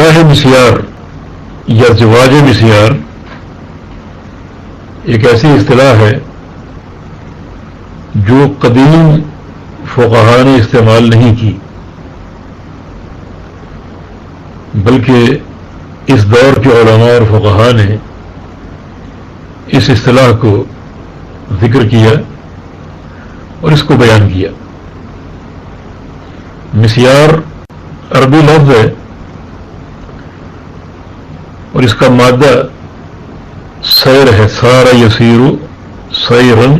نکاح مسیار یا زواج مسیار ایک ایسی اصطلاح ہے جو قدیم فقہاء نے استعمال نہیں کی، بلکہ اس دور کے علماء اور فقہاء نے اس اصطلاح کو ذکر کیا اور اس کو بیان کیا۔ مسیار عربی لفظ ہے اور اس کا مادہ سیر ہے، سارا یسیر سیرن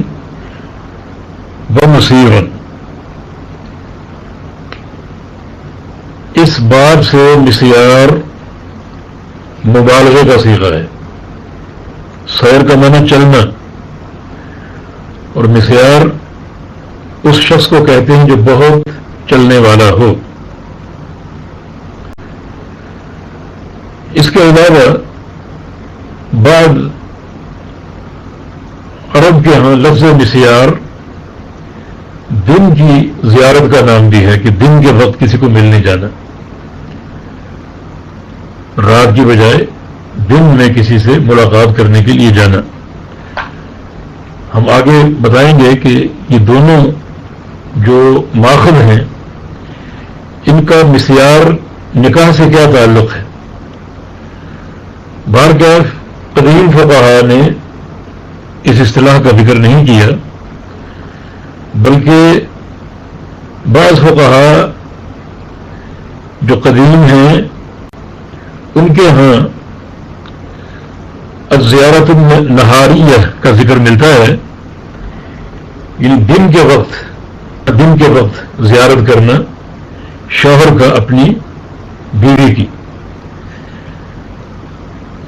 و مسیرن۔ اس باب سے مسیار مبالغے کا صیغہ ہے۔ سیر کا معنی چلنا، اور مسیار اس شخص کو کہتے ہیں جو بہت چلنے والا ہو۔ اس کے علاوہ بعض عرب کے ہاں لفظ مسیار دن کی زیارت کا نام بھی ہے، کہ دن کے وقت کسی کو ملنے جانا، رات کی بجائے دن میں کسی سے ملاقات کرنے کے لیے جانا۔ ہم آگے بتائیں گے کہ یہ دونوں جو ماخذ ہیں ان کا مسیار نکاح سے کیا تعلق ہے۔ بہرکیف قدیم فقہاء نے اس اصطلاح کا ذکر نہیں کیا، بلکہ بعض فقہاء جو قدیم ہیں ان کے ہاں الزیارت النہاریہ کا ذکر ملتا ہے، یعنی دن کے وقت زیارت کرنا شوہر کا اپنی بیوی کی،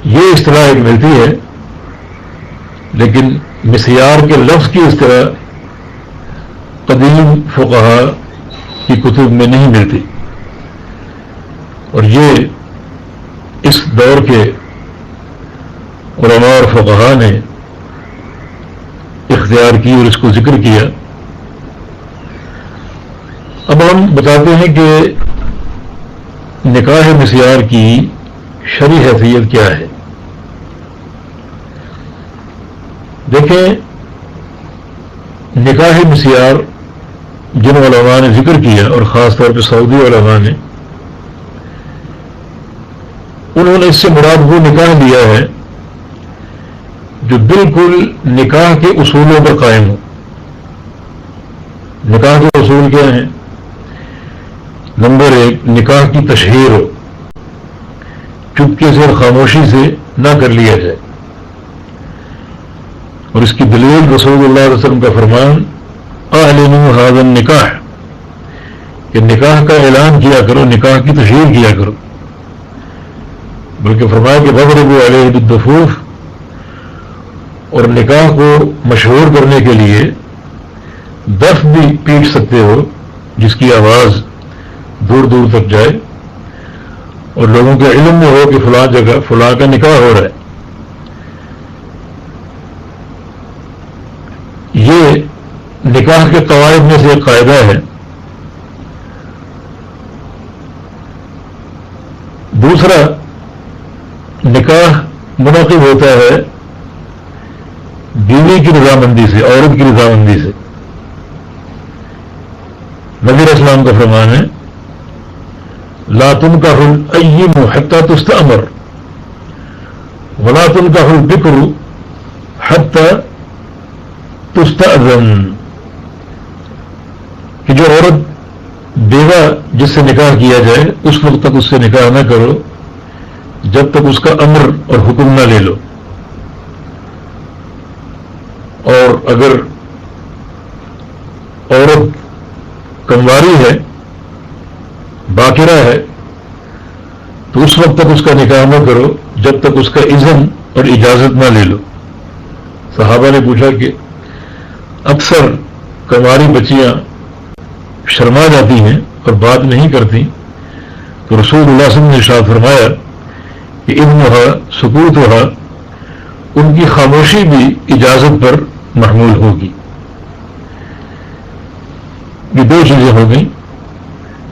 یہ اصطلاح ایک ملتی ہے، لیکن مسیار کے لفظ کی اصطلاح قدیم فقہاء کی کتب میں نہیں ملتی، اور یہ اس دور کے علماء اور فقہاء نے اختیار کی اور اس کو ذکر کیا۔ اب ہم بتاتے ہیں کہ نکاح مسیار کی شرعی حیثیت کیا ہے۔ دیکھیں، نکاح مسیار جن علماء نے ذکر کیا، اور خاص طور پہ سعودی علماء نے، انہوں نے اس سے مراد وہ نکاح لیا ہے جو بالکل نکاح کے اصولوں پر قائم ہو۔ نکاح کے اصول کیا ہیں؟ نمبر 1، نکاح کی تشہیر ہو، چپکے سے اور خاموشی سے نہ کر لیا جائے، اور اس کی دلیل رسول اللہ علیہ وسلم کا فرمان اعلنوا ھذا النکاح، کہ نکاح کا اعلان کیا کرو، نکاح کی تشہیر کیا کرو، بلکہ فرمایا کہ وَاضْرِبُوا عَلَيْهِ بِالدُّفُوفِ، اور نکاح کو مشہور کرنے کے لیے دف بھی پیٹ سکتے ہو جس کی آواز دور دور تک جائے اور لوگوں کے علم میں ہو کہ فلاں جگہ فلاں کا نکاح ہو رہا ہے۔ یہ نکاح کے قواعد میں سے ایک قاعدہ ہے۔ دوسرا، نکاح منعقد ہوتا ہے بیوی کی رضامندی سے، عورت کی رضامندی سے۔ نبی علیہ السلام کا فرمان ہے لا تنکح الایّم حتی تستأمر ولا تنکح البکر حتی تستأذن، کہ جو عورت بیوہ جس سے نکاح کیا جائے اس وقت تک اس سے نکاح نہ کرو جب تک اس کا امر اور حکم نہ لے لو، اور اگر عورت کنواری ہے، باکرہ ہے، تو اس وقت تک اس کا نکاح نہ کرو جب تک اس کا اذن اور اجازت نہ لے لو۔ صحابہ نے پوچھا کہ اکثر کنواری بچیاں شرما جاتی ہیں اور بات نہیں کرتی، تو رسول اللہ صلی اللہ علیہ وسلم نے ارشاد فرمایا کہ اذنھا سکوتھا، ان کی خاموشی بھی اجازت پر محمول ہوگی۔ یہ دو چیزیں ہو گئیں۔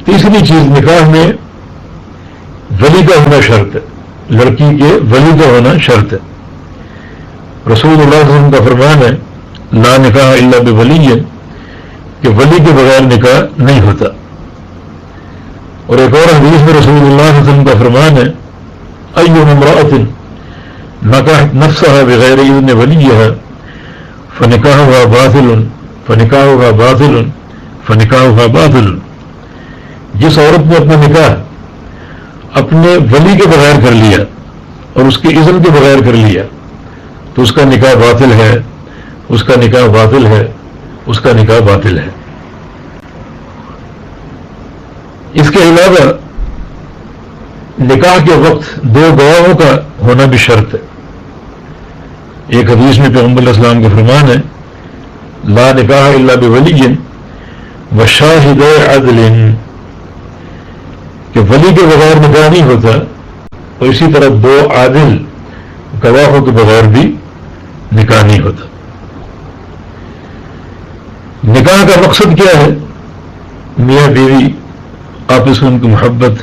تیسری چیز، نکاح میں ولی کا ہونا شرط ہے، لڑکی کے ولی کا ہونا شرط ہے۔ رسول اللہ صلی اللہ علیہ وسلم کا فرمان ہے لا نکاح الا بولی، کہ ولی کے بغیر نکاح نہیں ہوتا۔ اور ایک اور حدیث میں رسول اللہ صلی اللہ علیہ وسلم کا فرمان ہے ایما امرأۃ نکحت نفسها بغیر اذن ولیها فنکاحها باطل فنکاحها باطل فنکاحها باطل، جس عورت نے اپنا نکاح اپنے ولی کے بغیر کر لیا اور اس کے اذن کے بغیر کر لیا تو اس کا نکاح باطل ہے، اس کا نکاح باطل ہے، اس کا نکاح باطل ہے۔ اس کے علاوہ نکاح کے وقت دو گواہوں کا ہونا بھی شرط ہے۔ ایک حدیث میں پیغمبر علیہ السلام کا فرمان ہے لا نکاح الا بولی وشاہد عدل، کہ ولی کے بغیر نکاح نہیں ہوتا، اور اسی طرح دو عادل گواہوں کے بغیر بھی نکاح نہیں ہوتا۔ نکاح کا مقصد کیا ہے؟ میاں بیوی آپس میں ان کی محبت،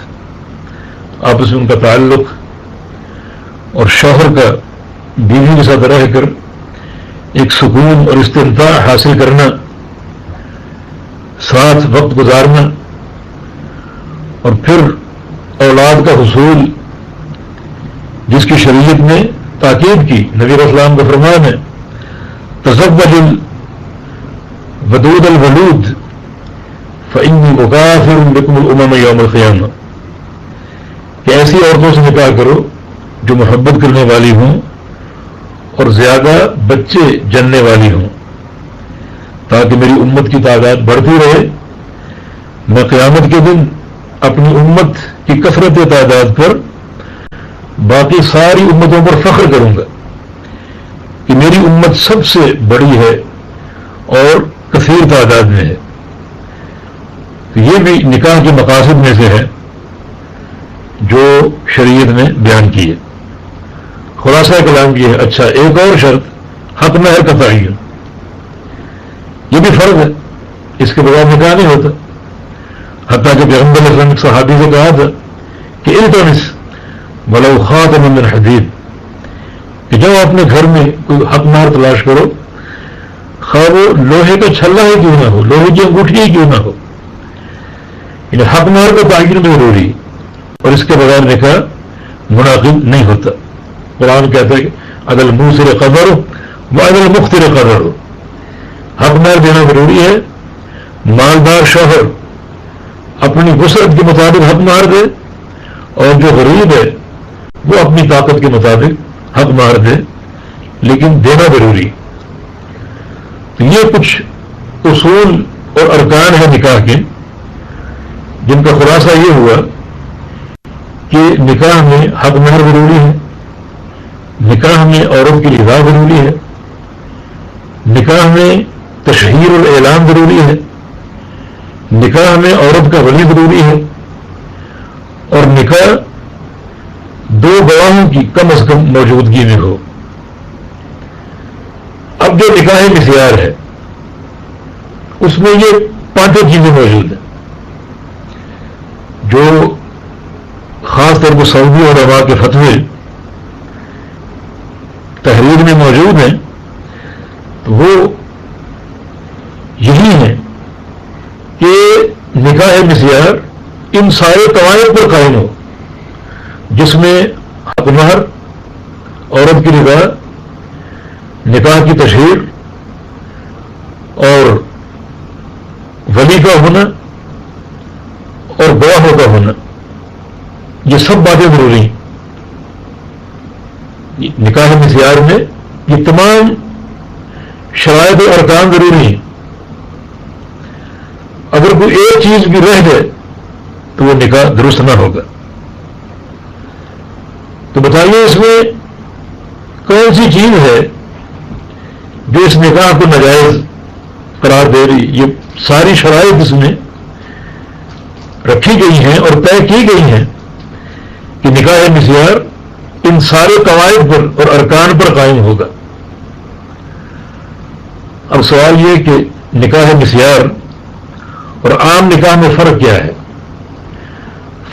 آپس میں ان کا تعلق، اور شوہر کا بیوی کے ساتھ رہ کر ایک سکون اور استمتاع حاصل کرنا، ساتھ وقت گزارنا، اور پھر اولاد کا حصول جس کی شریعت نے تاکید کی۔ نبی علیہ السلام کا فرمان ہے تزوج الودود الولود فإنی مکافر بکم الامم یوم القیامہ، کہ ایسی عورتوں سے نکاح کرو جو محبت کرنے والی ہوں اور زیادہ بچے جننے والی ہوں، تاکہ میری امت کی تعداد بڑھتی رہے، میں قیامت کے دن اپنی امت کی کثرت تعداد پر باقی ساری امتوں پر فخر کروں گا کہ میری امت سب سے بڑی ہے اور کثیر تعداد میں ہے۔ تو یہ بھی نکاح کے مقاصد میں سے ہے جو شریعت نے بیان کی ہے۔ خلاصہ کلام یہ ہے۔ اچھا، ایک اور شرط حق مہر کا تعین، یہ بھی فرض ہے، اس کے بغیر نکاح نہیں ہوتا۔ حتیٰ کہ پیغمبر علیہ السلام نے صحابی سے کہا تھا کہ التمس ولو خاتم من حدید، کہ جب اپنے گھر میں کوئی حق مہر تلاش کرو، خواہ وہ لوہے کا چھلا ہی کیوں نہ ہو، لوہے کی انگوٹھی ہی کیوں نہ ہو، یعنی حق مہر کا تعین بھی ضروری ہے، اور اس کے بغیر نکاح منعقد نہیں ہوتا۔ قرآن کہتا ہے کہ علی الموسر قدرہ وعلی المقتر قدرہ، حق مہر دینا ضروری ہے، مالدار شوہر اپنی وسعت کے مطابق حق مہر دے، اور جو غریب ہے وہ اپنی طاقت کے مطابق حق مہر دے، لیکن دینا ضروری۔ تو یہ کچھ اصول اور ارکان ہیں نکاح کے، جن کا خلاصہ یہ ہوا کہ نکاح میں حق مہر ضروری ہے، نکاح میں عورت کی رضا ضروری ہے، نکاح میں تشہیر الاعلان ضروری ہے، نکاح میں عورت کا ولی ضروری ہے، اور نکاح دو گواہوں کی کم از کم موجودگی میں ہو۔ اب جو نکاح مسیار ہے اس میں یہ پانچوں چیزیں موجود ہیں جو خاص طور پر سعودی علماء کے فتوے تحریر میں موجود ہیں، تو وہ یہی ہیں کہ نکاح مسیار ان سارے قواعد پر قائم ہو، جس میں حق مہر، عورت کی رضا، نکاح کی تشہیر اور ولی کا ہونا اور گواہوں کا ہونا، یہ سب باتیں ضروری ہیں۔ نکاح مسیار میں یہ تمام شرائط اور ارکان ضروری ہیں۔ اگر کوئی ایک چیز بھی رہ جائے تو وہ نکاح درست نہ ہوگا۔ تو بتائیے اس میں کون سی چیز ہے جو اس نکاح کو ناجائز قرار دے رہی؟ یہ ساری شرائط اس میں رکھی گئی ہیں اور طے کی گئی ہیں کہ نکاح مسیار ان سارے قواعد پر اور ارکان پر قائم ہوگا۔ اب سوال یہ کہ نکاح مسیار اور عام نکاح میں فرق کیا ہے؟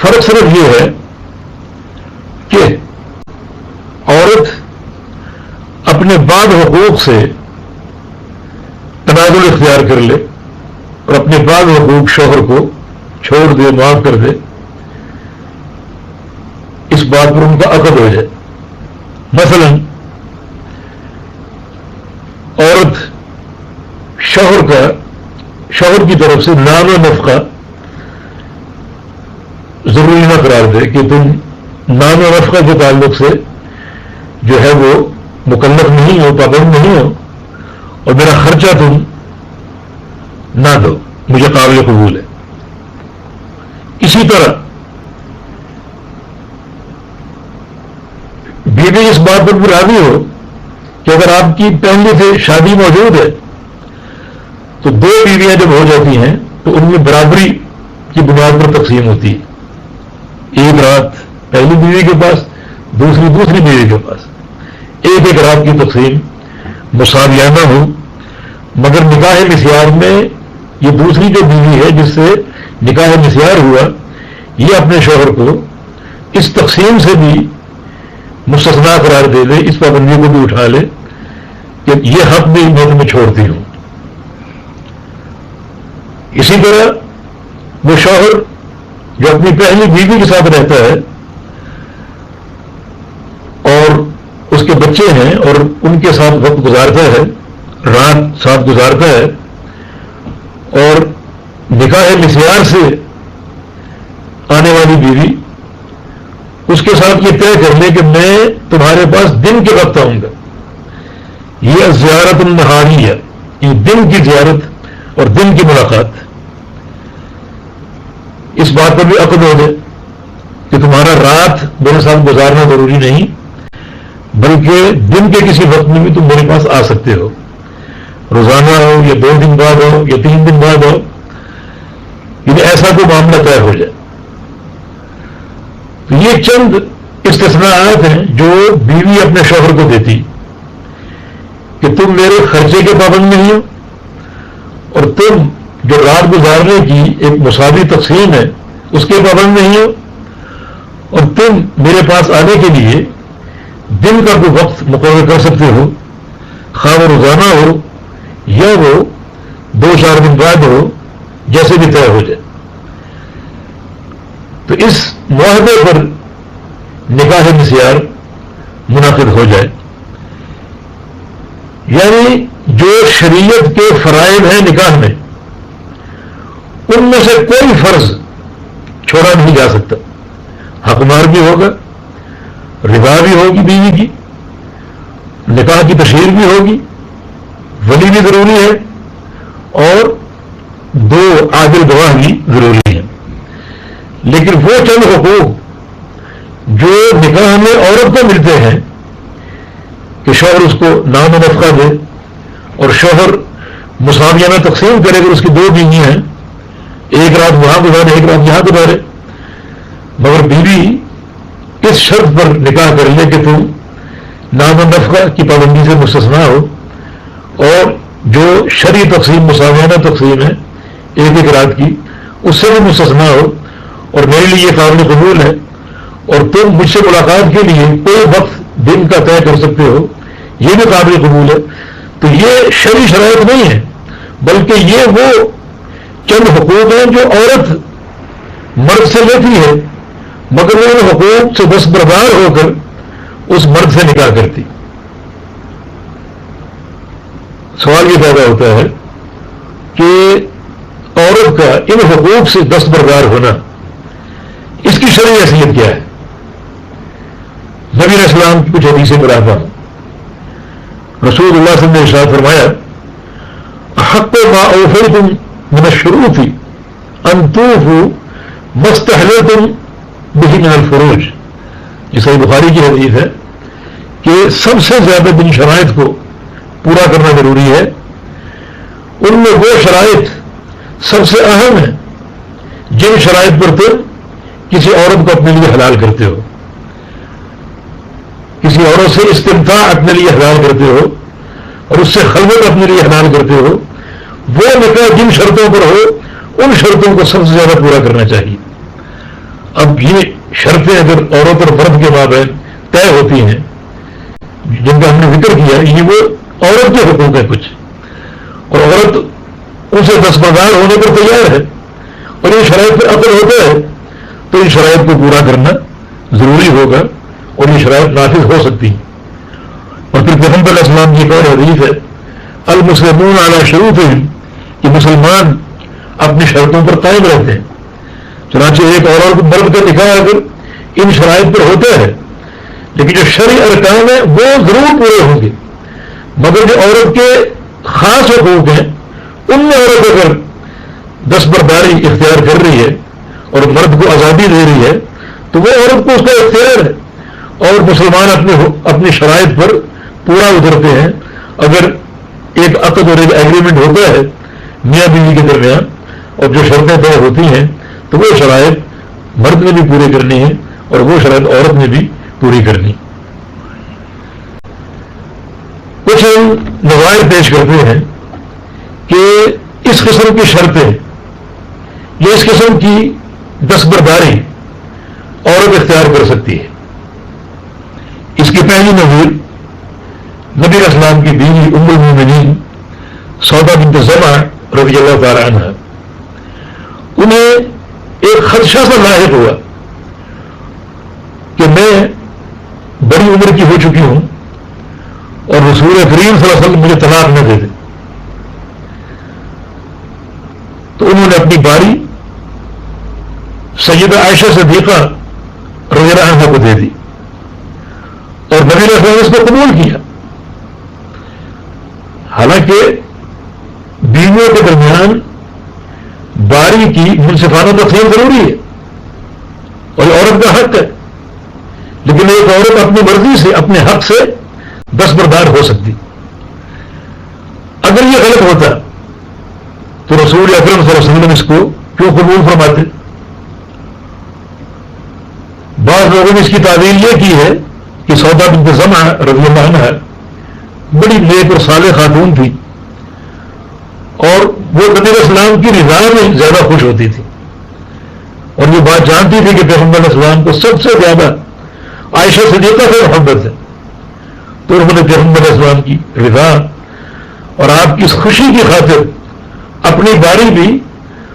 فرق صرف یہ ہے اپنے بعض حقوق سے تنازل اختیار کر لے اور اپنے بعض حقوق شوہر کو چھوڑ دے، معاف کر دے، اس بات پر ان کا عقد ہو جائے۔ مثلا عورت شوہر کی طرف سے نام و نفقہ ضروری نہ قرار دے کہ تم نام و نفقہ کے تعلق سے جو ہے وہ مکلف نہیں ہو، پابند نہیں ہو، اور میرا خرچہ تم نہ دو، مجھے قابل قبول ہے۔ اسی طرح بیوی اس بات پر بھی راضی ہو کہ اگر آپ کی پہلے سے شادی موجود ہے تو دو بیویاں جب ہو جاتی ہیں تو ان میں برابری کی بنیاد پر تقسیم ہوتی ہے، ایک رات پہلی بیوی کے پاس، دوسری بیوی کے پاس، ایک رات کی تقسیم مساویانہ ہو، مگر نکاح مسیار میں یہ دوسری جو بیوی ہے جس سے نکاح مسیار ہوا، یہ اپنے شوہر کو اس تقسیم سے بھی مستثنا قرار دے دے، اس پابندی کو بھی اٹھا لے کہ یہ حق بھی میں تمہیں چھوڑتی ہوں۔ اسی طرح وہ شوہر جو اپنی پہلی بیوی کے ساتھ رہتا ہے اور اس کے بچے ہیں اور ان کے ساتھ وقت گزارتا ہے، رات ساتھ گزارتا ہے، اور نکاح مسیار سے آنے والی بیوی اس کے ساتھ یہ طے کر لے کہ میں تمہارے پاس دن کے وقت آؤں گا، یہ زیارت النہاری ہے، یہ دن کی زیارت اور دن کی ملاقات، اس بات پر بھی عقد ہو جائے کہ تمہارا رات میرے ساتھ گزارنا ضروری نہیں بلکہ دن کے کسی وقت میں بھی تم میرے پاس آ سکتے ہو، روزانہ ہو یا 2 دن بعد ہو یا 3 دن بعد ہو، یعنی ایسا کوئی معاملہ طے ہو جائے۔ تو یہ چند استثناءات ہیں جو بیوی اپنے شوہر کو دیتی کہ تم میرے خرچے کے پابند نہیں ہو، اور تم جو رات گزارنے کی ایک مساوی تقسیم ہے اس کے پابند نہیں ہو، اور تم میرے پاس آنے کے لیے دن کا کوئی وقت مقرر کر سکتے ہو، خواہ وہ روزانہ ہو یا وہ 2-4 دن بعد ہو، جیسے بھی طے ہو جائے۔ تو اس معاہدے پر نکاح مسیار منعقد ہو جائے، یعنی جو شریعت کے فرائض ہیں نکاح میں، ان میں سے کوئی فرض چھوڑا نہیں جا سکتا۔ حق مہر بھی ہوگا، ربا بھی ہوگی بیوی کی، نکاح کی تشہیر بھی ہوگی، ولی بھی ضروری ہے، اور 2 عادل گواہ بھی ضروری ہیں۔ لیکن وہ چند حقوق جو نکاح میں عورت کو ملتے ہیں کہ شوہر اس کو نام و نفقہ دے اور شوہر مساویانہ تقسیم کرے کہ اس کی 2 بیویاں ہیں، ایک رات وہاں گزارے ایک رات یہاں گزارے، مگر بیوی اس شرط پر نکاح کر لے کہ تم نام و نفقہ کی پابندی سے مستثنا ہو، اور جو شرعی تقسیم مساویانہ تقسیم ہے ایک رات کی اس سے بھی مستثنا ہو، اور میرے لیے یہ قابل قبول ہے، اور تم مجھ سے ملاقات کے لیے کوئی وقت دن کا طے کر سکتے ہو، یہ بھی قابل قبول ہے۔ تو یہ شرعی شرائط نہیں ہے بلکہ یہ وہ چند حقوق ہیں جو عورت مرد سے لیتی ہے، مگر وہ ان حقوق سے دستبردار ہو کر اس مرد سے نکاح کرتی۔ سوال یہ پیدا ہوتا ہے کہ عورت کا ان حقوق سے دستبردار ہونا، اس کی شرعی حیثیت کیا ہے؟ نبی علیہ السلام کی کچھ حدیثیں مراحبہ، رسول اللہ صلی اللہ علیہ وسلم نے ارشاد فرمایا، حق ما اوفیتم من الشروط ان توفوا ما استحللتم به من الفروج، یہ صحیح بخاری کی حدیث ہے کہ سب سے زیادہ جن شرائط کو پورا کرنا ضروری ہے ان میں وہ شرائط سب سے اہم ہیں جن شرائط پر تم کسی عورت کو اپنے لیے حلال کرتے ہو، کسی عورت سے استمتاع اپنے لیے حلال کرتے ہو اور اس سے خلوت اپنے لیے حلال کرتے ہو، وہ نکاح جن شرطوں پر ہو ان شرطوں کو سب سے زیادہ پورا کرنا چاہیے۔ اب یہ شرطیں اگر عورت اور مرد کے مابین طے ہوتی ہیں، جن کا ہم نے ذکر کیا یہ وہ عورت کے حقوق ہیں کچھ، اور عورت اسے دستبردار ہونے پر تیار ہے اور یہ شرائط پر عقل ہوتا ہے تو ان شرائط کو پورا کرنا ضروری ہوگا اور یہ شرائط نافذ ہو سکتی ہیں۔ اور پھر پیغمبر علیہ السلام کی ایک اور حدیث ہے المسلمون علی شروطہم، کہ مسلمان اپنی شرطوں پر قائم رہتے ہیں۔ چنانچہ ایک اور مرد کا نکاح اگر ان شرائط پر ہوتا ہے لیکن جو شرعی ارکان ہیں وہ ضرور پورے ہوں گے، مگر جو عورت کے خاص حقوق ہیں ان میں عورت اگر دستبرداری اختیار کر رہی ہے اور مرد کو آزادی دے رہی ہے تو وہ عورت کو اس کا اختیار ہے، اور مسلمان اپنی شرائط پر پورا اترتے ہیں۔ اگر ایک عقد اور ایک ایگریمنٹ ہوتا ہے میاں بیوی کے درمیان اور جو شرطیں طے ہوتی ہیں تو وہ شرائط مرد نے بھی پوری کرنی ہے اور وہ شرائط عورت نے بھی پوری کرنی۔ کچھ نظائر پیش کرتے ہیں کہ اس قسم کی شرطیں یا اس قسم کی دستبرداری عورت اختیار کر سکتی ہے۔ اس کی پہلی نظیر نبی علیہ السلام کی بیوی ام المومنین سودا بنت زمع رضی اللہ تعالی عنہ، انہیں ایک خدشہ سا لاحق ہوا کہ میں بڑی عمر کی ہو چکی ہوں اور رسول کریم صلی اللہ علیہ وسلم مجھے طلاق نہ دے دے، تو انہوں نے اپنی باری سیدہ عائشہ صدیقہ رضی اللہ عنہا کو دے دی اور نبی علیہ السلام نے اس کو قبول کیا۔ حالانکہ بیویوں کے درمیان باری کی منصفانہ تقسیم ضروری ہے اور یہ عورت کا حق ہے، لیکن ایک عورت اپنی مرضی سے اپنے حق سے دستبردار ہو سکتی۔ اگر یہ غلط ہوتا تو رسول اکرم صلی اللہ علیہ وسلم اس کو کیوں قبول فرماتے؟ بعض لوگوں نے اس کی تعویل یہ کی ہے کہ سودا بنت زمع رضی اللہ عنہا بڑی نیک اور صالح خاتون تھی اور وہ نبی علیہ السلام کی رضا میں زیادہ خوش ہوتی تھی اور یہ بات جانتی تھی کہ پیغمبر علیہ السلام کو سب سے زیادہ عائشہ صدیقہ سے محبت ہے، تو انہوں نے پیغمبر علیہ السلام کی رضا اور آپ کی اس خوشی کی خاطر اپنی باری بھی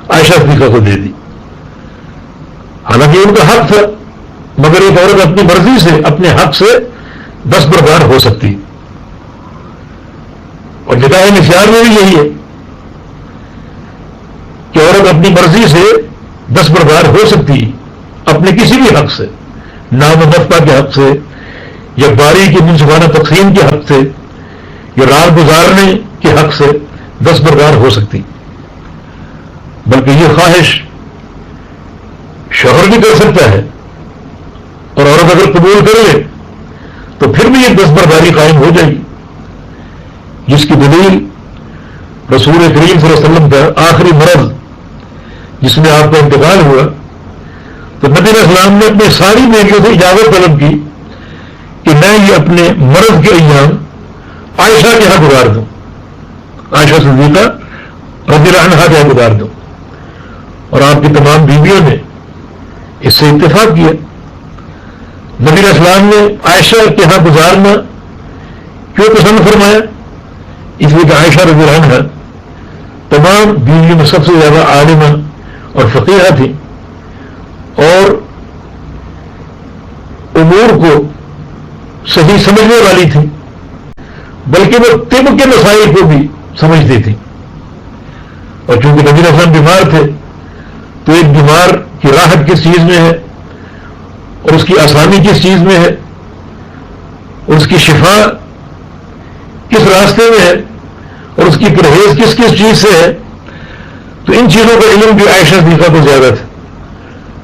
عائشہ صدیقہ کو دے دی۔ حالانکہ ان کا حق تھا، مگر ایک عورت اپنی مرضی سے اپنے حق سے دستبردار ہو سکتی، اور نکاح نسیان میں بھی یہی ہے کہ عورت اپنی مرضی سے دستبردار ہو سکتی اپنے کسی بھی حق سے، نام و نفقہ کے حق سے یا باری کی منصفانہ تقسیم کے حق سے یا رات گزارنے کے حق سے دستبردار ہو سکتی، بلکہ یہ خواہش شوہر بھی کر سکتا ہے اور عورت اگر قبول کر لے تو پھر بھی یہ دستبرداری قائم ہو جائے گی، جس کی دلیل رسول کریم صلی اللہ علیہ وسلم کا آخری مرض جس میں آپ کا انتقال ہوا تو نبی علیہ السلام نے اپنی ساری بیویوں سے اجازت طلب کی کہ میں یہ اپنے مرض کے ایام عائشہ کے یہاں گزار دوں، عائشہ صدیقہ رضی اللہ عنہا کے یہاں گزار دوں، اور آپ کی تمام بیویوں نے اس سے اتفاق کیا۔ نبی علیہ السلام نے عائشہ کے یہاں گزارنا کیوں پسند فرمایا؟ اس لیے کہ عائشہ رضی اللہ عنہا تمام بیویوں میں سب سے زیادہ عالمہ اور فقیہہ تھی اور امور کو صحیح سمجھنے والی تھی، بلکہ وہ طب کے مسائل کو بھی سمجھتی تھی، اور چونکہ نبی علیہ السلام بیمار تھے تو ایک بیمار کی راحت کس چیز میں ہے اور اس کی آسانی کس چیز میں ہے اور اس کی شفا کس راستے میں ہے اور اس کی پرہیز کس کس چیز سے ہے، تو ان چیزوں کا علم بھی عائشہ صدیقہ کو زیادہ تھا،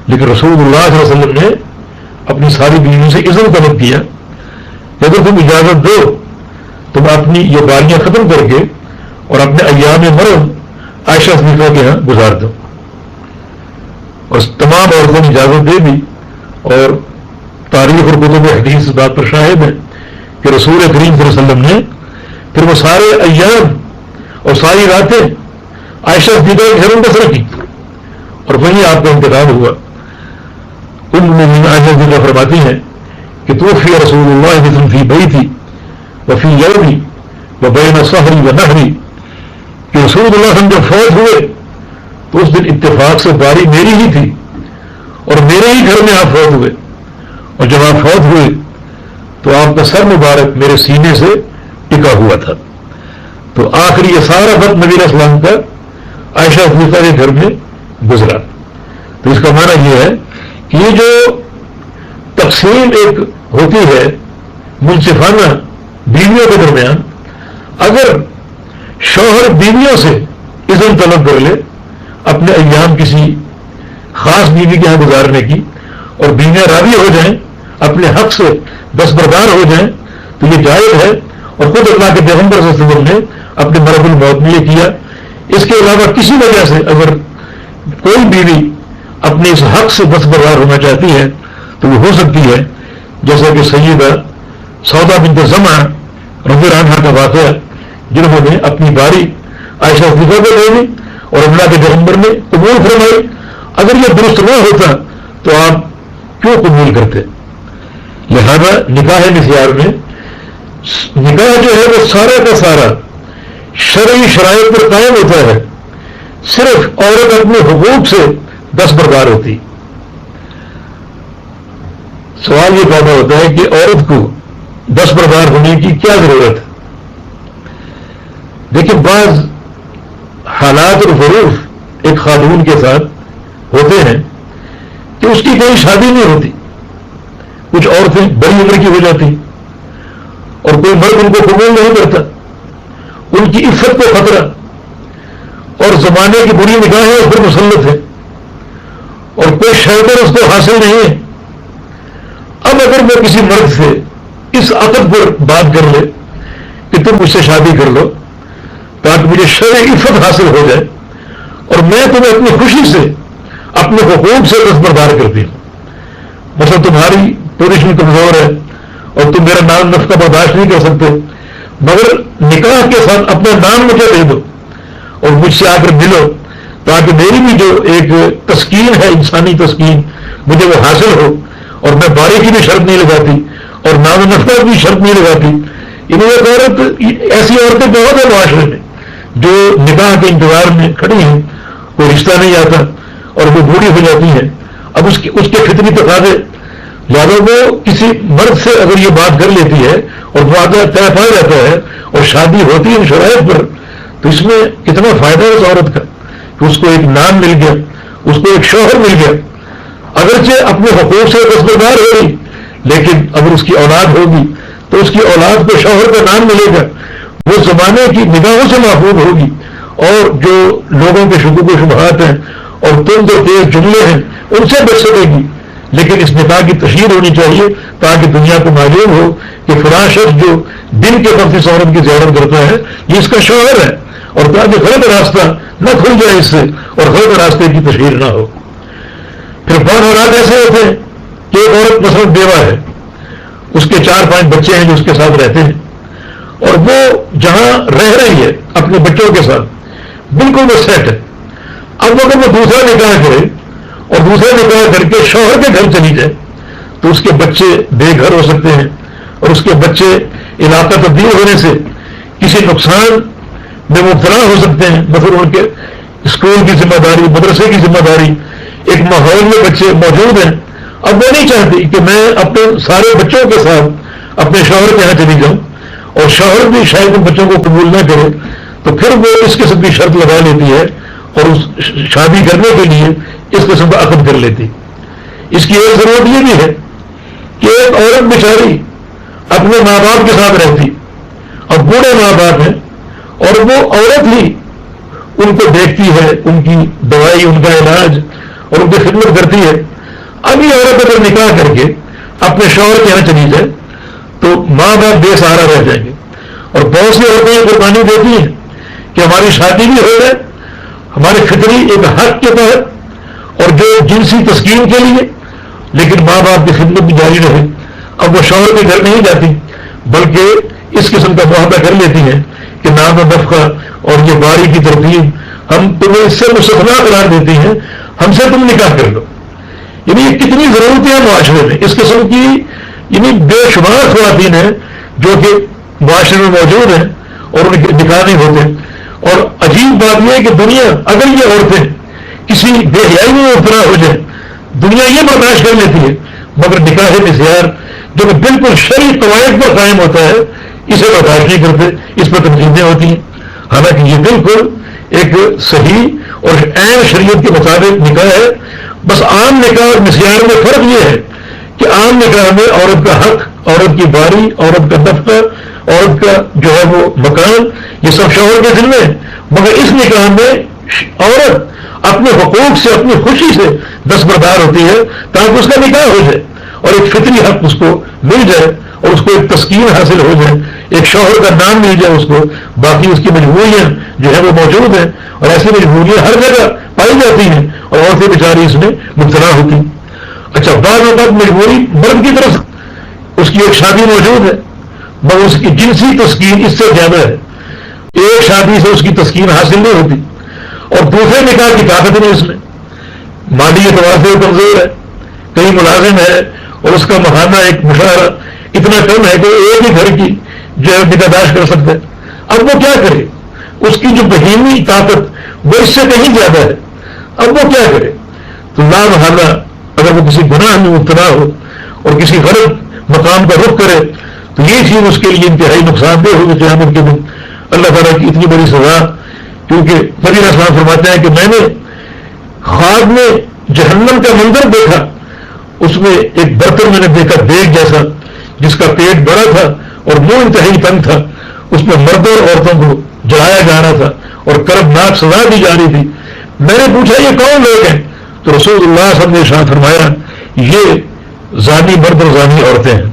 لیکن رسول اللہ صلی اللہ علیہ وسلم نے اپنی ساری بیویوں سے اذن طلب کیا کہ اگر تم اجازت دو تم اپنی یہ باریاں ختم کر کے اور اپنے ایام مرض عائشہ صدیقہ کے یہاں گزار دو، اور تمام عورتوں نے اجازت دے دی، اور تاریخ اور کتب حدیث اس بات پر شاہد ہے کہ رسول کریم صلی اللہ علیہ وسلم نے پھر وہ سارے ایام اور ساری راتیں عائشہ صدیقہ کے گھر میں بسر کی، اور وہیں آپ کا انتقال ہوا۔ ان میں عائشہ صدیقہ فرماتی ہیں کہ توفی رسول اللہ صلی اللہ علیہ وسلم فی بیتی وفی یومی و بین سحری و نہری کہ رسول اللہ صلی اللہ علیہ وسلم جب فوت ہوئے تو اس دن اتفاق سے باری میری ہی تھی اور میرے ہی گھر میں آپ فوت ہوئے، اور جب آپ فوت ہوئے تو آپ کا سر مبارک میرے سینے سے ٹکا ہوا تھا۔ تو آخری یہ سارا وقت نبی علیہ السلام کا عائشہ صدیقہ کے گھر میں گزرا۔ تو اس کا معنی یہ ہے کہ یہ جو تقسیم ایک ہوتی ہے منصفانہ بیویوں کے درمیان، اگر شوہر بیویوں سے اذن طلب کر لے اپنے ایام کسی خاص بیوی کے یہاں گزارنے کی، اور بیویاں راضی ہو جائیں، اپنے حق سے دستبردار ہو جائیں، تو یہ جائز ہے، اور خود اللہ کے پیغمبر صلی اللہ علیہ وسلم نے اپنے مرض الموت میں یہ کیا۔ اس کے علاوہ کسی وجہ سے اگر کوئی بیوی اپنے اس حق سے دستبردار ہونا چاہتی ہے تو وہ ہو سکتی ہے، جیسا کہ سیدہ سودا بنت زمعہ رضی اللہ عنہا کا واقعہ، جنہوں نے اپنی باری عائشہ صدیقہ کو دے دی اور اللہ کے پیغمبر نے قبول فرمائی۔ اگر یہ درست نہ ہوتا تو آپ کیوں قبول کرتے؟ لہذا نکاح مسیار میں نکاح جو ہے وہ سارا کا سارا شرعی شرائط پر قائم ہوتا ہے، صرف عورت اپنے حقوق سے دستبردار ہوتی۔ سوال یہ پیدا ہوتا ہے کہ عورت کو دستبردار ہونے کی کیا ضرورت ہے؟ دیکھیں، بعض حالات اور ظروف ایک خاتون کے ساتھ ہوتے ہیں کہ اس کی کوئی شادی نہیں ہوتی، کچھ عورتیں بڑی عمر کی ہو جاتی اور کوئی مرد ان کو قبول نہیں کرتا، ان کی عفت کو خطرہ اور زمانے کی بری نگاہیں اس پر مسلط ہے اور کوئی شیطان اس کو حاصل نہیں ہے۔ اب اگر وہ کسی مرد سے اس عقد پر بات کر لے کہ تم مجھ سے شادی کر لو تاکہ مجھے شرعی عفت حاصل ہو جائے اور میں تمہیں اپنی خوشی سے اپنے حقوق سے دستبردار کرتی ہوں، مثلا تمہاری پوزیشن کمزور ہے اور تم میرا نام نفقہ برداشت نہیں کر سکتے، مگر نکاح کے ساتھ اپنا نام مجھے دے دو اور مجھ سے آ کر ملو تاکہ میری بھی جو ایک تسکین ہے، انسانی تسکین، مجھے وہ حاصل ہو، اور میں باری کی بھی شرط نہیں لگاتی اور نام نفقہ کی بھی شرط نہیں لگاتی۔ ایک عورت، ایسی عورتیں بہت ہیں معاشرے میں جو نکاح کے انتظار میں کھڑی ہیں، کوئی رشتہ نہیں آتا اور وہ بوڑھی ہو جاتی ہیں، اب اس کے فطری تقاضے، لہٰذا وہ کسی مرد سے اگر یہ بات کر لیتی ہے اور وعدہ طے پا جاتا ہے اور شادی ہوتی ہے ان شرائط پر، تو اس میں کتنا فائدہ ہے اس عورت کا کہ اس کو ایک نام مل گیا، اس کو ایک شوہر مل گیا، اگرچہ اپنے حقوق سے دستبردار ہوگی، لیکن اگر اس کی اولاد ہوگی تو اس کی اولاد کو شوہر کا نام ملے گا، وہ زمانے کی نگاہوں سے محفوظ ہوگی، اور جو لوگوں کے شکوک و شبہات ہیں اور تند و تیز جملے ہیں ان سے بچ سکے گی۔ لیکن اس نکاح کی تشہیر ہونی چاہیے تاکہ دنیا کو معلوم ہو کہ فلاں شخص جو دن کے وقت اس عورت کی زیارت کرتا ہے یہ اس کا شوہر ہے، اور تاکہ غلط راستہ نہ کھل جائے اس سے اور غلط راستے کی تشہیر نہ ہو۔ پھر بعض حالات ایسے ہوتے ہیں کہ ایک عورت مثلا بیوہ ہے، اس کے 4-5 بچے ہیں جو اس کے ساتھ رہتے ہیں، اور وہ جہاں رہ رہی ہے اپنے بچوں کے ساتھ بالکل وہ سیٹ ہے۔ اب اگر وہ دوسرا نکاح کرے اور دوسرا نکاح کر کے شوہر کے گھر چلی جائے تو اس کے بچے بے گھر ہو سکتے ہیں، اور اس کے بچے علاقہ تبدیل ہونے سے کسی نقصان میں مبتلا ہو سکتے ہیں، مثلا ان کے اسکول کی ذمہ داری، مدرسے کی ذمہ داری، ایک ماحول میں بچے موجود ہیں۔ اب وہ نہیں چاہتی کہ میں اپنے سارے بچوں کے ساتھ اپنے شوہر کے یہاں چلی جاؤں، اور شوہر بھی شاید ان بچوں کو قبول نہ کرے، تو پھر وہ اس قسم کی شرط لگا لیتی ہے اور اس شادی کرنے کے لیے اس قسم کا عقد کر لیتی۔ اس کی ایک ضرورت یہ بھی ہے کہ ایک عورت بیچاری اپنے ماں باپ کے ساتھ رہتی اور بوڑھے ماں باپ ہیں، اور وہ عورت ہی ان کو دیکھتی ہے، ان کی دوائی، ان کا علاج اور ان کی خدمت کرتی ہے۔ اب یہ عورت اگر نکاح کر کے اپنے شوہر کے یہاں چلی جائے تو ماں باپ بے سہارا رہ جائیں گے، اور بہت سی عورتیں یہ قربانی دیتی ہیں کہ ہماری شادی بھی ہو جائے ہمارے فطری ایک حق کے تحت اور جو جنسی تسکین کے لیے، لیکن ماں باپ کی خدمت بھی جاری رہے۔ اب وہ شوہر کے گھر نہیں جاتی بلکہ اس قسم کا معاہدہ کر لیتی ہیں کہ نام و نفقہ اور یہ باری کی ترتیب ہم تمہیں اس سے مستثنا قرار دیتی ہیں، ہم سے تم نکاح کر لو۔ یعنی یہ کتنی ضرورتیں ہیں معاشرے میں اس قسم کی، یعنی بے شمار خواتین ہیں جو کہ معاشرے میں موجود ہیں اور ان کے نکاح نہیں ہوتے. اور عجیب بات یہ ہے کہ دنیا اگر یہ عورتیں کسی بے حیائی میں مبتلا ہو جائیں دنیا یہ برداشت کر لیتی ہے, مگر نکاح مسیار جو کہ بالکل شرعی قواعد پر قائم ہوتا ہے اسے برداشت نہیں کرتے, اس پر تنقیدیں ہوتی ہیں. حالانکہ یہ بالکل ایک صحیح اور عین شریعت کے مطابق نکاح ہے. بس عام نکاح اور مسیار میں فرق یہ ہے کہ عام نکاح میں عورت کا حق, عورت کی باری, عورت کا دفتر, عورت کا جو ہے وہ مکان, یہ سب شوہر کے ذمہ ہے. مگر اس نکاح میں عورت اپنے حقوق سے, اپنی خوشی سے دستبردار ہوتی ہے تاکہ اس کا نکاح ہو جائے اور ایک فطری حق اس کو مل جائے اور اس کو ایک تسکین حاصل ہو جائے, ایک شوہر کا نام مل جائے اس کو. باقی اس کی مجبوریاں جو ہے وہ موجود ہیں اور ایسی مجبوریاں ہر جگہ پائی جاتی ہیں اور عورتیں بیچاری اس میں مبتلا ہوتی ہیں. اچھا, بعض اوقات مجبوری مرد کی طرف اس کی ایک شادی موجود ہے مگر اس کی جنسی تسکین اس سے زیادہ ہے, ایک شادی سے اس کی تسکین حاصل نہیں ہوتی اور دوسرے نکاح کی طاقت نہیں اس میں, مالی اعتبار سے کمزور ہے, کہیں ملازم ہے اور اس کا ماہانہ ایک مشاہرہ اتنا کم ہے کہ ایک ہی گھر کی جو ہے نگہداشت کر سکتا ہے. اب وہ کیا کرے, اس کی جو بہیمی طاقت وہ اس سے کہیں زیادہ ہے, اب وہ کیا کرے. تو لا محالہ اگر وہ کسی گناہ میں مبتلا ہو اور کسی غلط مقام کا رخ کرے تو یہ چیز اس کے لیے انتہائی نقصان دہ ہوگی قیامت کے دن. اللہ تعالیٰ کی اتنی بڑی سزا, کیونکہ نبی علیہ السلام فرماتے ہیں کہ میں نے خواب میں جہنم کا منظر دیکھا, اس میں ایک برتن میں نے دیکھا دیگ جیسا جس کا پیٹ بڑا تھا اور منہ انتہائی تنگ تھا, اس میں مردوں اور عورتوں کو جلایا جا رہا تھا اور کربناک سزا دی جا رہی تھی. میں نے پوچھا یہ کون لوگ ہیں, تو رسول اللہ صلی اللہ علیہ وسلم نے ارشاد فرمایا یہ زانی مرد اور زانی عورتیں ہیں.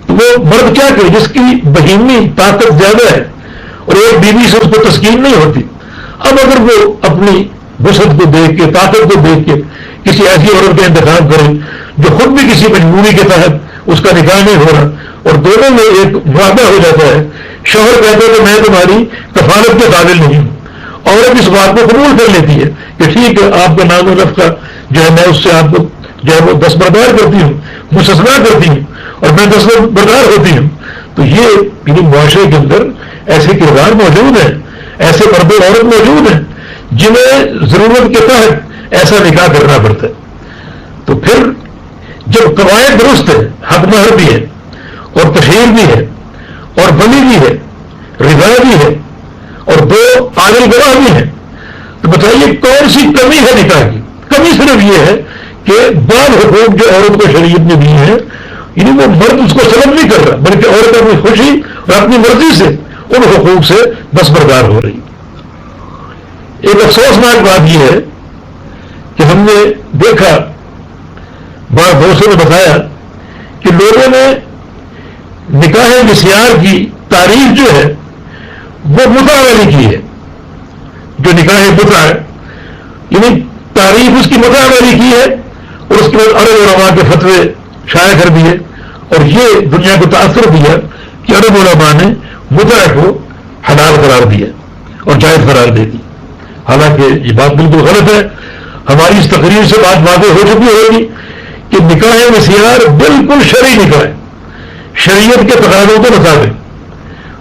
تو وہ مرد کیا کرے جس کی بہیمی طاقت زیادہ ہے اور ایک بیوی سے اس کو تسکین نہیں ہوتی. اب اگر وہ اپنی وسعت کو دیکھ کے, طاقت کو دیکھ کے کسی ایسی عورت کا انتخاب کرے جو خود بھی کسی مجبوری کے تحت اس کا نکاح نہیں ہو رہا اور دونوں میں ایک معاہدہ ہو جاتا ہے, شوہر کہتا ہے کہ میں تمہاری کفالت کے قابل نہیں ہوں, عورت اس بات کو قبول کر لیتی ہے کہ ٹھیک ہے آپ کا نام و رفقہ جو ہے میں اس سے آپ کو جو ہے وہ دستبردار کرتی ہوں, مستثنا کرتی ہوں اور میں دستبردار ہوتی ہوں. تو یہ یعنی معاشرے کے اندر ایسے کردار موجود ہیں, ایسے مرد و عورت موجود ہیں جنہیں ضرورت کے تحت ایسا نکاح کرنا پڑتا ہے. تو پھر جب قواعد درست ہے, حق مہر بھی ہے اور تشہیر بھی ہے اور ولی بھی ہے, رضا بھی ہے اور دو عادل گواہ بھی ہیں, تو بتائیے کون سی کمی ہے نکاح کی؟ کمی صرف یہ ہے کہ بعض حقوق جو عورت کو شریعت نے دیے ہیں یعنی وہ مرد اس کو سلب نہیں کر رہا بلکہ عورت اپنی خوشی اور اپنی مرضی سے ان حقوق سے دستبردار ہو رہی. ایک افسوسناک بات یہ ہے کہ ہم نے دیکھا, بعض دوستوں نے بتایا کہ لوگوں نے نکاح مسیار کی تعریف جو ہے وہ متع والی کی ہے. جو نکاح متع ہے یعنی تعریف اس کی متع والی کی ہے اور اس کے بعد عرب علماء کے فتوے شائع کر دیے اور یہ دنیا کو تاثر دیا کہ عرب علماء نے متع کو حلال قرار دیا اور جائز قرار دے دی. حالانکہ یہ بات بالکل غلط ہے. ہماری اس تقریر سے بات واضح ہو چکی ہوگی کہ نکاح مسیار بالکل شرعی نکاح ہے, شریعت کے تقاضوں کے مطابق.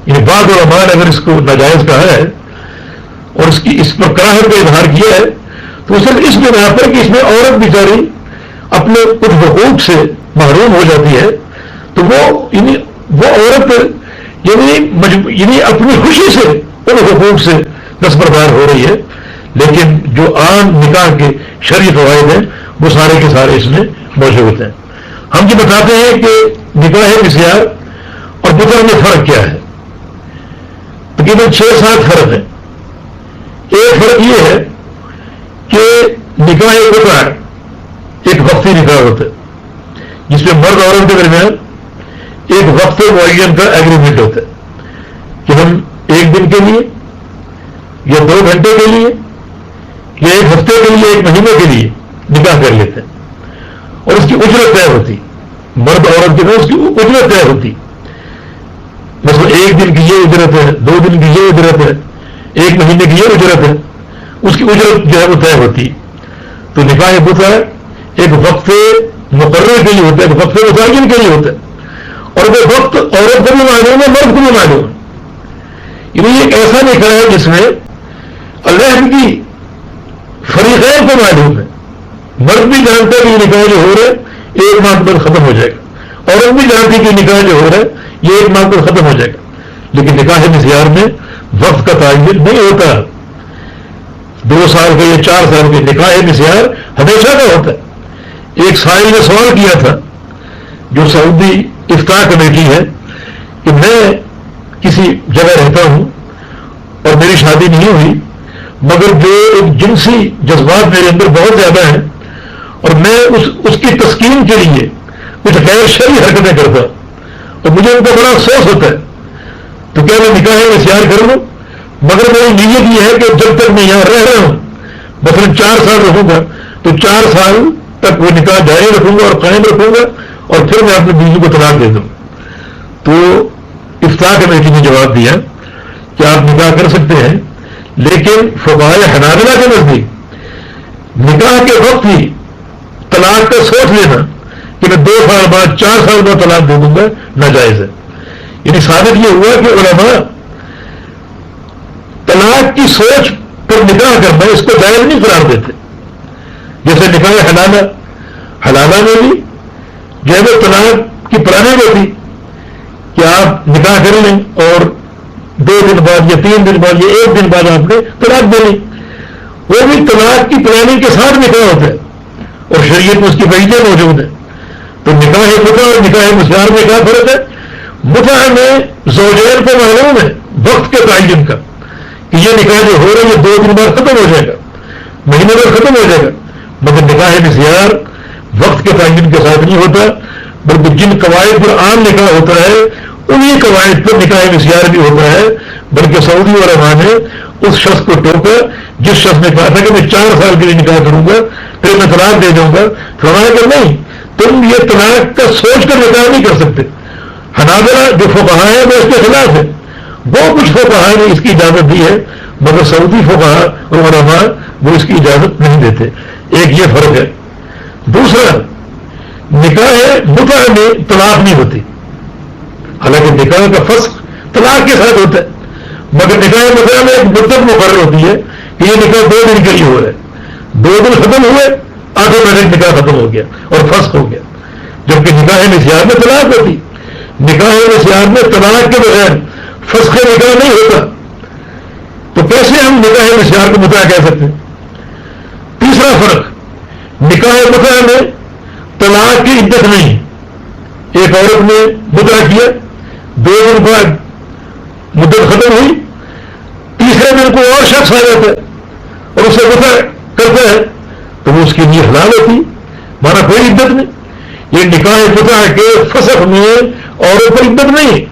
یعنی بعض علماء نے اگر اس کو ناجائز کہا ہے اور اس پر کراہت کا اظہار کیا ہے تو صرف اس بنا پر کہ اس میں عورت بیچاری اپنے کچھ حقوق سے محروم ہو جاتی ہے تو وہ عورت یعنی اپنی خوشی سے ان حقوق سے دستبردار ہو رہی ہے. لیکن جو عام نکاح کے شرعی فوائد ہیں وہ سارے کے سارے اس میں موجود ہیں. ہم یہ بتاتے ہیں کہ نکاح مسیار اور متع میں فرق کیا ہے. تقریباً 6-7 فرق ہیں. ایک فرق یہ ہے کہ نکاح متع ایک وقتی نکاح ہوتا ہے جس میں مرد عورت کے درمیان ایک وقت معین کا ایگریمنٹ ہوتا ہے کہ ہم ایک دن کے لیے یا 2 گھنٹے کے لیے یا 1 ہفتے کے لیے 1 مہینے کے لیے نکاح کر لیتے ہیں اور اس کی اجرت طے ہوتی. مرد عورت کے اس کی اجرت طے ہوتی. مثلا 1 دن کی یہ اجرت ہے, 2 دن کی یہ اجرت ہے, 1 مہینے کی یہ اجرت ہے, اس کی اجرت جو ہے وہ طے ہوتی. تو نکاح متع ایک وقت مقرر کے لیے ہوتا ہے, ایک وقت متعین کے لیے ہوتا ہے اور وہ وقت عورت کو بھی معلوم ہے، مرد کو بھی معلوم ہے. یعنی ایک ایسا نکاح ہے جس میں اللہ کی فریقین کو معلوم ہے. مرد بھی جانتا ہے کہ یہ نکاح جو ہو رہا ہے ایک ماہ بعد ختم ہو جائے گا، عورت بھی جانتی ہے کہ نکاح جو ہو رہا ہے یہ ایک ماہ بعد ختم ہو جائے گا. لیکن نکاح مسیار میں وقت کا تعین نہیں ہوتا. 2 سال کا یا 4 سال کے نکاح مسیار ہمیشہ کا ہوتا ہے. ایک سائل نے سوال کیا تھا جو سعودی افتاح کمیٹی ہے کہ میں کسی جگہ رہتا ہوں اور میری شادی نہیں ہوئی مگر جو ایک جنسی جذبات میرے اندر بہت زیادہ ہیں اور میں اس کی تسکین کے لیے کچھ غیر شرعی حرکتیں کرتا اور مجھے ان کا بڑا افسوس ہوتا ہے، تو کیا میں نکاح مسیار کر لوں؟ مگر میری نیت یہ ہے کہ جب تک میں یہاں رہ رہا ہوں مثلا 4 سال رہوں گا تو 4 سال تک وہ نکاح جاری رکھوں گا اور قائم رکھوں گا اور پھر میں اپنی بیوی کو طلاق دے دوں. تو افتاح کمیٹی نے جواب دیا کہ آپ نکاح کر سکتے ہیں، لیکن فقہائے حنابلہ کے نزدیک نکاح کے وقت ہی طلاق کا سوچ لینا کہ میں 2 سال بعد 4 سال بعد طلاق دے دوں گا ناجائز ہے. یعنی ثابت یہ ہوا کہ علماء طلاق کی سوچ پر نکاح کرنا اس کو جائز نہیں قرار دیتے. جیسے نکاح حلالہ میں بھی جو ہے وہ طلاق کی پلاننگ ہوتی کہ آپ نکاح کر لیں اور 2 دن بعد یا 3 دن بعد یا 1 دن بعد آپ نے طلاق دے لی. وہ بھی طلاق کی پلاننگ کے ساتھ نکاح ہوتا ہے اور شریعت میں اس کی وجہ موجود ہے. تو نکاح متع اور نکاح مسیار میں کیا فرق ہے؟ متع میں زوجین کو معلوم ہے وقت کے تعین کا کہ یہ نکاح جو ہو رہا ہے یہ 2 دن بعد ختم ہو جائے گا، مہینے بعد ختم ہو جائے گا. مگر نکاح مسیار وقت کے تعین کے ساتھ نہیں ہوتا بلکہ جن قواعد پر عام نکاح ہوتا ہے انہی قواعد پر نکاح مسیار بھی ہوتا ہے. بلکہ سعودی علماء نے اس شخص کو ٹوکا جس شخص نے کہا تھا کہ میں 4 سال کے لیے نکاح کروں گا پھر میں طلاق دے دوں گا. فرمایا کہ نہیں، تم یہ طلاق کا سوچ کر نکاح نہیں کر سکتے. حنابلہ جو فقہاء ہیں وہ اس کے خلاف ہے. وہ کچھ فقہاء نے اس کی اجازت دی ہے مگر سعودی فقہاء اور علماء وہ اس کی اجازت نہیں دیتے. ایک یہ فرق ہے. دوسرا، نکاح متع میں طلاق نہیں ہوتی، حالانکہ نکاح کا فسخ طلاق کے ساتھ ہوتا ہے. مگر نکاح متع میں ایک مدت مقرر ہوتی ہے کہ یہ نکاح 2 دن کے لیے ہو رہا ہے، 2 دن ختم ہوئے آٹومیٹک نکاح ختم ہو گیا اور فسخ ہو گیا. جبکہ نکاح مسیار میں طلاق ہوتی. نکاح مسیار میں طلاق کے بغیر فسخ نکاح نہیں ہوتا. تو کیسے ہم نکاح مسیار کو متع کہہ سکتے ہیں؟ تیسرا فرق، نکاح متع میں طلاق کی عدت نہیں. ایک عورت نے متع کیا، 2 دن بعد مدت ختم ہوئی، تیسرے دن کو اور شخص آ جاتا ہے اور اسے متع کرتا ہے تو وہ اس کی نیت حلال ہوتی، مانا کوئی عدت نہیں. یہ نکاح متع کے فسخ میں عورت پر عدت نہیں،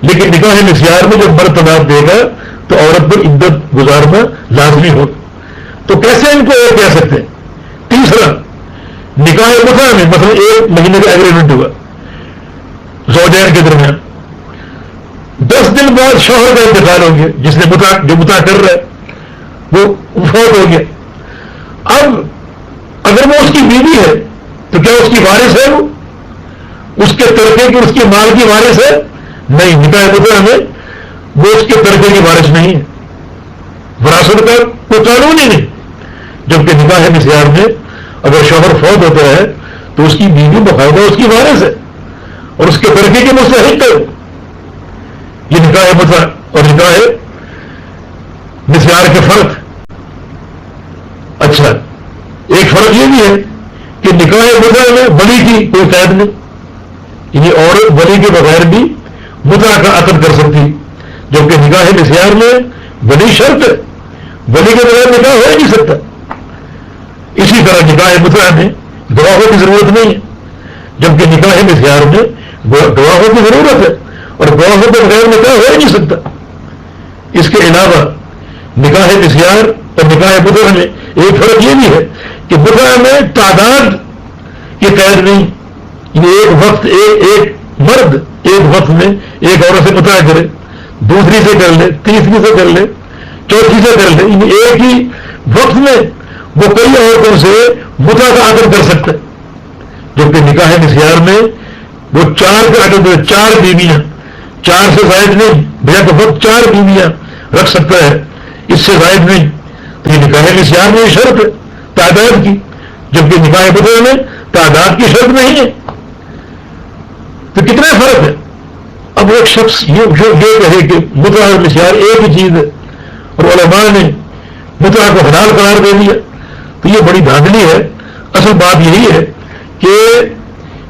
لیکن نکاح مسیار میں جب مرد طلاق دے گا تو عورت پر عدت گزارنا لازمی ہوگا. تو کیسے ان کو اور کہہ سکتے ہیں؟ تیسرا، نکاح متع میں مثلا 1 مہینے کا ایگریمنٹ ہوا زوجین کے درمیان، 10 دن بعد شوہر کا انتقال ہو گیا، جس نے جو متع کر رہا ہے وہ فوت ہو گیا. اب اگر وہ اس کی بیوی ہے تو کیا اس کی وارث ہے؟ وہ اس کے ترکے کی، اس کی مال کی وارث ہے؟ نہیں. نکاح متع میں وہ اس کے ترکے کی وارث نہیں ہے، وراثت کا کوئی قانون ہی نہیں. جبکہ نکاح مسیار میں اگر شوہر فوت ہوتا ہے تو اس کی بیوی باقاعدہ اس کی وارث ہے اور اس کے ترکے کے مستحق ہے. یہ نکاح متع اور نکاح مسیار کے فرق. اچھا، ایک فرق یہ بھی ہے کہ نکاح متع میں ولی کی کوئی قید نہیں، یعنی عورت ولی کے بغیر بھی متع کا عقد کر سکتی. جبکہ نکاح مسیار میں ولی شرط ہے، ولی کے بغیر نکاح ہو ہی نہیں سکتا. اسی طرح نکاح متع میں گواہوں کی ضرورت نہیں ہے، جبکہ نکاح مسیار میں گواہوں کی ضرورت ہے اور گواہوں کے بغیر نکاح ہو ہی نہیں سکتا. اس کے علاوہ نکاح مسیار اور نکاح متع میں ایک فرق یہ بھی ہے کہ متع میں تعداد کی قید نہیں. ایک وقت ایک مرد ایک وقت میں ایک عورت سے متع کرے، دوسری سے کر لے، تیسری سے کر لے، چوتھی سے کر لے، ایک ہی وقت میں وہ کئی عورتوں سے متع کا عقد کر سکتا ہے. جبکہ نکاح مسیار میں وہ 4 کا عدد ہے، 4 بیویاں، 4 سے زائد نہیں، بجائے تو وقت 4 بیویاں رکھ سکتا ہے، اس سے زائد نہیں. تو یہ نکاح مسیار میں شرط ہے تعداد کی، جبکہ نکاح متع میں تعداد کی شرط نہیں ہے. تو کتنا فرق ہے؟ اب ایک شخص یہ کہے کہ متع اور مسیار ایک ہی چیز ہے اور علماء نے متع کو حلال قرار دے دیا، تو یہ بڑی دھاندلی ہے. اصل بات یہی ہے کہ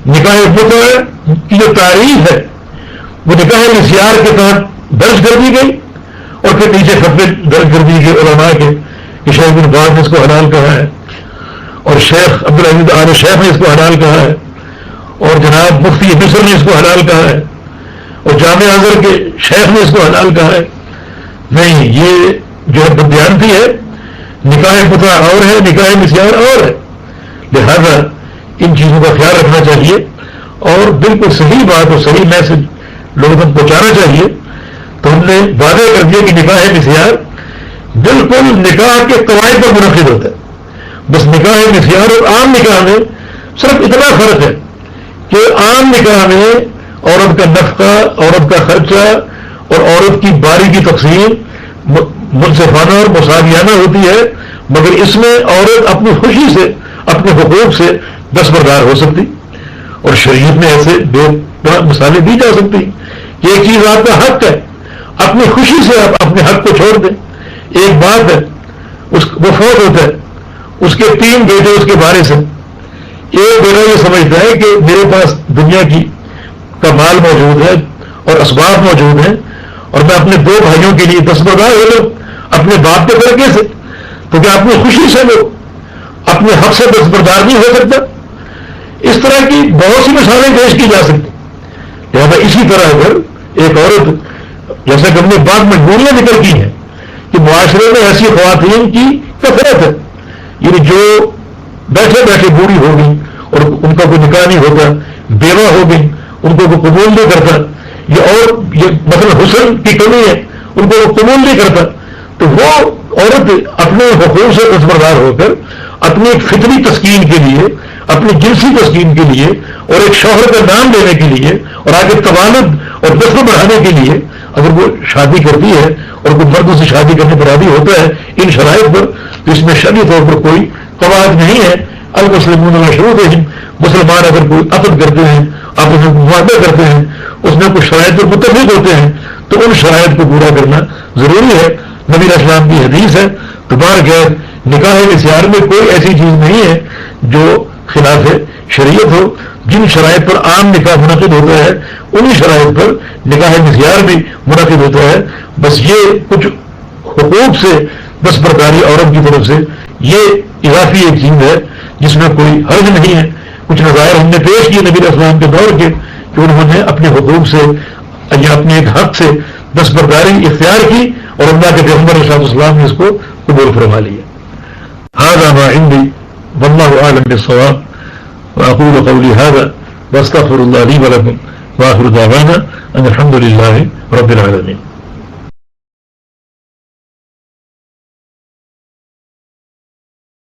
نکاح متع کی جو تعریف ہے وہ نکاح مسیار کے تحت درج کر دی گئی اور پھر نیچے فتوے درج کر دی گئی علماء کے کہ شیخ بن باز نے اس کو حلال کہا ہے اور شیخ عبدالعزیز آل شیخ نے اس کو حلال کہا ہے اور جناب مفتی مصر نے اس کو حلال کہا ہے اور جامع ازہر کے شیخ نے اس کو حلال کہا ہے. نہیں، یہ جو ہے بددیانتی ہے. نکاح متع اور ہے، نکاح مسیار اور ہے. لہذا ان چیزوں کا خیال رکھنا چاہیے اور بالکل صحیح بات اور صحیح میسج لوگوں تک پہنچانا چاہیے. تو ہم نے وعدہ کر دیا کہ نکاح مسیار بالکل نکاح کے قواعد پر منعقد ہوتا ہے. بس نکاح مسیار اور عام نکاح میں صرف اتنا فرق ہے کہ عام نکاح میں عورت کا نفقہ، عورت کا خرچہ اور عورت کی باری کی تقسیم منصفانہ اور مساویانہ ہوتی ہے، مگر اس میں عورت اپنی خوشی سے، اپنے حقوق سے دستبردار ہو سکتی. اور شریعت میں ایسے دو مثالیں دی جا سکتی کہ ایک چیز آپ کا حق ہے، اپنی خوشی سے آپ اپنے حق کو چھوڑ دیں. ایک بات ہے وہ فوت ہوتا ہے، اس کے 3 بیٹے اس کے بارے سے. ایک بیٹا یہ سمجھتا ہے کہ میرے پاس دنیا کا مال موجود ہے اور اسباب موجود ہیں اور میں اپنے 2 بھائیوں کے لیے دستبردار ہو لوں اپنے باپ کے طریقے سے، تو کیا اپنی خوشی سے لو اپنے حق سے دستبردار نہیں ہو سکتا؟ اس طرح کی بہت سی مثالیں پیش کی جا سکتی. لہٰذا اسی طرح اگر ایک عورت، جیسا کہ ہم نے بعض مجبوریاں ذکر کی ہیں کہ معاشرے میں ایسی خواتین کی کثرت ہے، یعنی جو بیٹھے بیٹھے بوڑھی ہو گئی اور ان کا کوئی نکاح نہیں ہوتا، بیوہ ہو گئی، ان کو کوئی قبول نہیں کرتا، یہ مثلا حسن کی کمی ہے، ان کو وہ قبول نہیں کرتا، تو وہ عورت اپنے حقوق سے دستبردار ہو کر اپنی ایک فطری تسکین کے لیے، اپنی جنسی تسکین کے لیے اور ایک شوہر کا نام لینے کے لیے اور آگے توالد اور نسل بڑھانے کے لیے اگر وہ شادی کرتی ہے اور کوئی مرد سے شادی کرنے پر راضی ہوتا ہے ان شرائط پر، تو اس میں شرعی طور پر کوئی قواعد نہیں ہے. المسلمون مشروطہم، مسلمان اگر کوئی عقد کرتے ہیں، آپس میں معاہدہ کرتے ہیں، اس میں کچھ شرائط پر متفق ہوتے ہیں تو ان شرائط کو پورا کرنا ضروری ہے. نبی علیہ السلام کی حدیث ہے تمہارے غیر نکاح مسیار میں کوئی ایسی چیز نہیں ہے جو خلاف شریعت ہو. جن شرائط پر عام نکاح منعقد ہوتا ہے انہی شرائط پر نکاح مسیار بھی منعقد ہوتا ہے. بس یہ کچھ حقوق سے دستبرداری عورت کی طرف سے یہ اضافی ایک چیز ہے جس میں کوئی حرج نہیں ہے. کچھ نظائر ہم نے پیش کیے نبی علیہ السلام کے دور کے کہ انہوں نے اپنے حقوق سے یا اپنے ایک حق سے دستبرداری اختیار کی اور اللہ کے پیغمبر علیہ السلام نے اس کو قبول فرما لیا. هذا ما عندي والله اعلم بالصواب واقول قولي هذا واستغفر الله لي ولكم واخر دعوانا ان الحمد لله رب العالمين.